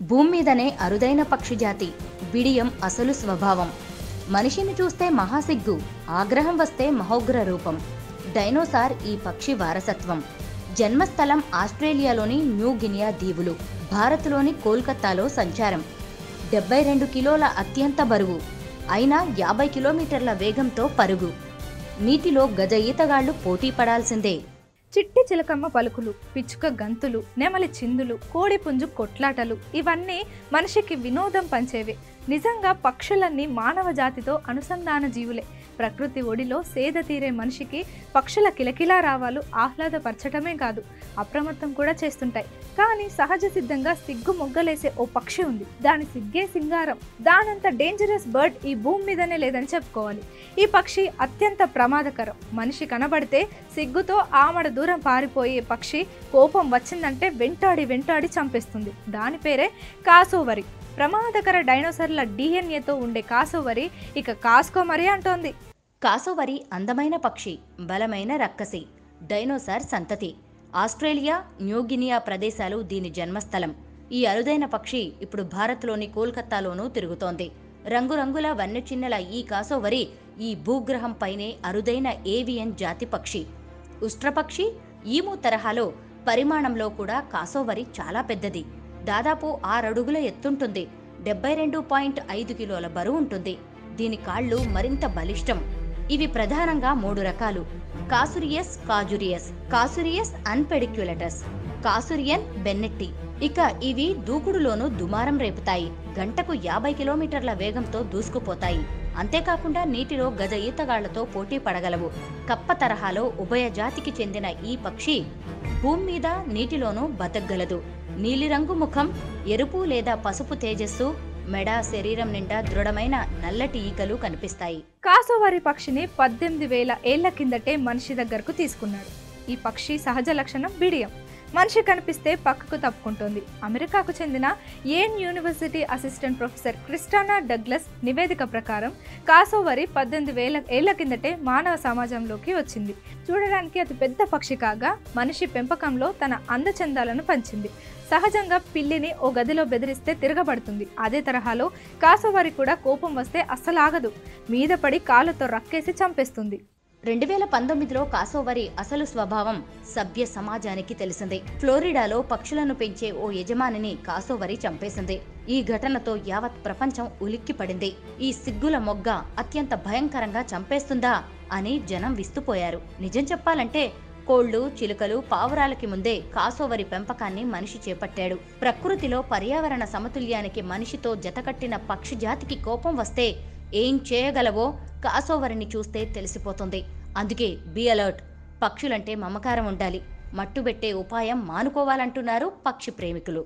భూమి మీదనే అరుదైన పక్షి జాతి బిడియం అసలు స్వభావం. మనిషిని చూస్తే మహాసిగ్గు, ఆగ్రహం వస్తే మహోగ్ర రూపం. డైనోసార్ ఈ పక్షి వారసత్వం. జన్మస్థలం ఆస్ట్రేలియాలోని న్యూ గినియా దీవులు, భారత్లోని కోల్కతాలో సంచారం. 72 కిలోల అత్యంత బరువు, అయినా 50 కిలోమీటర్ల వేగంతో పరుగు. నీటిలో గజ ఈతగాళ్లు పోటీ పడాల్సిందే. చిట్టి చిలకమ్మ పలుకులు, పిచ్చుక గంతులు, నెమలి చిందులు, కోడిపుంజు కొట్లాటలు ఇవన్నీ మనిషికి వినోదం పంచేవే. నిజంగా పక్షులన్నీ మానవ జాతితో అనుసంధాన జీవులే. ప్రకృతి ఒడిలో సేద తీరే మనిషికి పక్షుల కిలకిలా రావాలు ఆహ్లాదపరచటమే కాదు, అప్రమత్తం కూడా చేస్తుంటాయి. కానీ సహజ సిద్ధంగా సిగ్గు మొగ్గలేసే ఓ పక్షి ఉంది. దాని సిగ్గే సింగారం. దానంత డేంజరస్ బర్డ్ ఈ భూమి మీదనే లేదని చెప్పుకోవాలి. ఈ పక్షి అత్యంత ప్రమాదకరం. మనిషి కనబడితే సిగ్గుతో ఆమడ దూరం పారిపోయే పక్షి కోపం వచ్చిందంటే వెంటాడి వెంటాడి చంపేస్తుంది. దాని పేరే కాసోవరి. ప్రమాదకర డైనోసార్ల డిఎన్ఏతో ఉండే కాసోవరి ఇక కాసుకో మరీ అంటోంది. కాసోవరి అందమైన పక్షి, బలమైన రక్కసి, డైనోసార్ సంతతి. ఆస్ట్రేలియా, న్యూగినియా ప్రదేశాలు దీని జన్మస్థలం. ఈ అరుదైన పక్షి ఇప్పుడు భారత్లోని కోల్కతాలోనూ తిరుగుతోంది. రంగురంగుల వన్యచిన్నెల ఈ కాసోవరి ఈ భూగ్రహంపైనే అరుదైన ఏవియన్ జాతి పక్షి. ఉష్ట్రపక్షి, ఈము తరహాలో పరిమాణంలో కూడా కాసోవరి చాలా పెద్దది. దాదాపు 6 అడుగుల ఎత్తుంటుంది. 72.5 కిలోల బరువు ఉంటుంది. దీని కాళ్ళు మరింత బలిష్టం. ఇవి ప్రధానంగా 3 రకాలు: కాసురియస్ కాజురియస్, కాసురియస్ అన్పెడిక్యులటస్, కాసురియన్ బెన్నెట్టి. ఇక ఇవి దూకుడులోనూ దుమారం రేపుతాయి. గంటకు 50 కిలోమీటర్ల వేగంతో దూసుకుపోతాయి. అంతేకాకుండా నీటిలో గజ ఈతగాళ్లతో పోటీ పడగలవు. కప్ప తరహాలో ఉభయ జాతికి చెందిన ఈ పక్షి భూమి మీద నీటిలోనూ బతకగలదు. నీలిరంగు ముఖం, ఎరుపు లేదా పసుపు తేజస్సు, మెడ, శరీరం నిండా దృఢమైన నల్లటి ఈకలు కనిపిస్తాయి. కాసోవరి పక్షిని 18,000 ఏళ్ల కిందటే మనిషి దగ్గరకు తీసుకున్నాడు. ఈ పక్షి సహజ లక్షణం బిడియం. మనిషి కనిపిస్తే పక్కకు తప్పుకుంటోంది. అమెరికాకు చెందిన yen university assistant professor క్రిస్టానా Douglas నివేదిక ప్రకారం కాసోవరి 18,000 ఏళ్ల కిందటే మానవ సమాజంలోకి వచ్చింది. చూడడానికి అతి పెద్ద పక్షి కాగా మనిషి పెంపకంలో తన అందచందాలను పంచింది. సహజంగా పిల్లిని ఓ గదిలో బెదిరిస్తే తిరగబడుతుంది. అదే తరహాలో కాసోవరి కూడా కోపం వస్తే అస్సలు ఆగదు. మీద పడి కాళ్ళతో రక్కేసి చంపేస్తుంది. 2019లో కాసోవరి అసలు స్వభావం సభ్య సమాజానికి తెలిసింది. ఫ్లోరిడాలో పక్షులను పెంచే ఓ యజమానిని కాసోవరి చంపేసింది. ఈ ఘటనతో యావత్ ప్రపంచం ఉలిక్కిపడింది. ఈ సిగ్గుల మొగ్గ అత్యంత భయంకరంగా చంపేస్తుందా అని జనం విస్తుపోయారు. నిజం చెప్పాలంటే కోళ్లు, చిలుకలు, పావురాలకి ముందే కాసోవరి పెంపకాన్ని మనిషి చేపట్టాడు. ప్రకృతిలో పర్యావరణ సమతుల్యానికి మనిషితో జతకట్టిన పక్షి జాతికి కోపం వస్తే ఏం చేయగలవో కాసోవరిని చూస్తే తెలిసిపోతుంది. అందుకే బీ అలర్ట్. పక్షులంటే మమకారం ఉండాలి. మట్టుబెట్టే ఉపాయం మానుకోవాలంటున్నారు పక్షి ప్రేమికులు.